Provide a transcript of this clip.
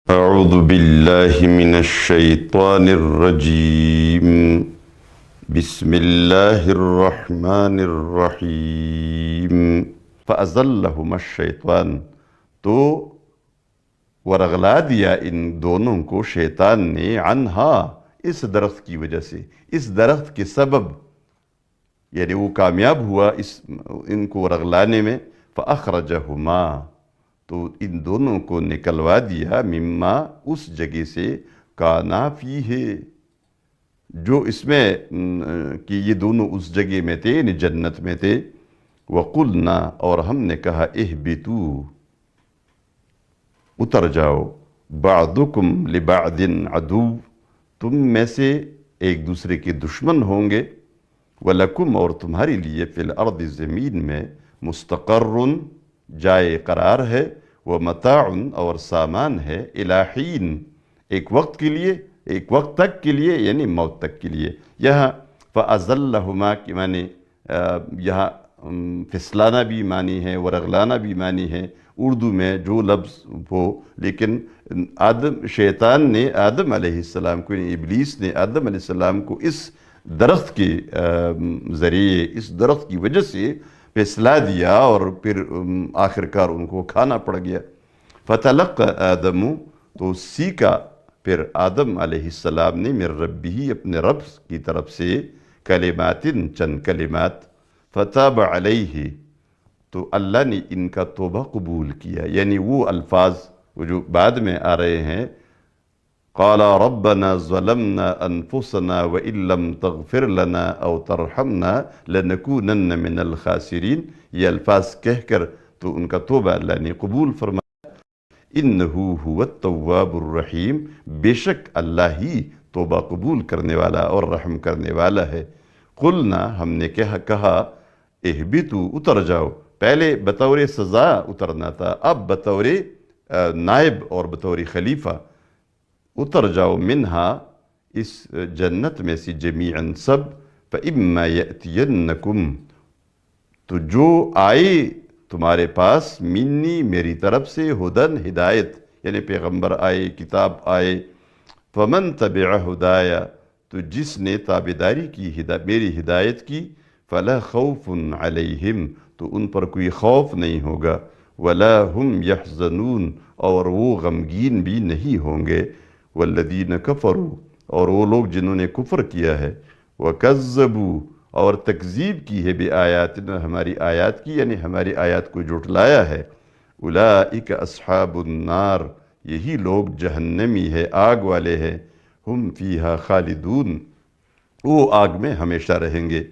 أعوذ بالله من الشيطان الرجيم بسم الله الرحمن الرحيم فأزلهما الشیطان تو ورغلا دیا ان دونوں کو شیطان نے عنہا اس درخت کی وجہ سے، اس درخت کے سبب، یعنی وہ کامیاب ہوا ان کو ورغلانے میں، فأخرجہما تو ان دونوں کو نکلوا دیا، مما اس جگہ سے، کانا فیہ جو اس میں کہ یہ دونوں اس جگہ میں تھے، یعنی جنت میں تھے، وقلنا اور ہم نے کہا اہبتو اتر جاؤ، بعضکم لبعض عدو تم میں سے ایک دوسرے کے دشمن ہوں گے، وَلَكُمْ اور تمہارے لیے فی الارض زمین میں مستقر جائے قرار ہے، ومتاع اور سامان ہے، الی حین ایک وقت کے لیے، ایک وقت تک کے لیے، یعنی موت تک کے لیے۔ یہاں فَأَزَلَّهُمَا کی معنی یہاں پھسلانا بھی معنی ہے، ورغلانا بھی معنی ہے، اردو میں جو لفظ ہو، لیکن شیطان نے آدم علیہ السلام کو، یعنی ابلیس نے آدم علیہ السلام کو اس درخت کے ذریعے، اس درخت کی وجہ سے پھسلا دیا، اور پھر آخرکار ان کو کھانا پڑ گیا۔ فَتَلَقَّى آدَمُ تو سیکھا پھر آدم علیہ السلام نے، من ربہ اپنے رب کی طرف سے، کلمات چند کلمات، فَتَابَ عَلَيْهِ تو اللہ نے ان کا توبہ قبول کیا، یعنی وہ الفاظ جو بعد میں آ رہے ہیں، قال ربنا ظلمنا انفسنا وان لم تغفر لنا او ترحمنا لنکونن من الخاسرین، یہ الفاظ کہہ کر تو ان کا توبہ اللہ نے قبول فرمایا۔ انہو هو التواب الرحیم بے شک اللہ ہی توبہ قبول کرنے والا اور رحم کرنے والا ہے۔ قلنا ہم نے کہا اہبتو اتر جاؤ، پہلے بطور سزا اترنا تھا، اب بطور نائب اور بطور خلیفہ، اتر جاؤ منہا اس جنت میں سے، جمیعاً سب، فَإِمَّا يَأْتِيَنَّكُمْ تو جو آئے تمہارے پاس، منی میری طرف سے، ہدن ہدایت، یعنی پیغمبر آئے، کتاب آئے، فَمَن تَبِعَ ہدایا تو جس نے تابعداری کی میری ہدایت کی، فَلَا خَوْفٌ عَلَيْهِمْ تو ان پر کوئی خوف نہیں ہوگا، وَلَا هُمْ يَحْزَنُونَ اور وہ غمگین بھی نہیں ہوں گے، وَالَّذِينَ كَفَرُوا اور وہ لوگ جنہوں نے کفر کیا ہے، وَكَذَّبُوا اور تکذیب کی ہے، بِآیاتنا ہماری آیات کی، یعنی ہماری آیات کو جھٹلایا ہے، أُولَئِكَ أَصْحَابُ النَّارِ یہی لوگ جہنمی ہے، آگ والے ہیں، ہم فیہا خالدون وہ آگ میں ہمیشہ رہیں گے۔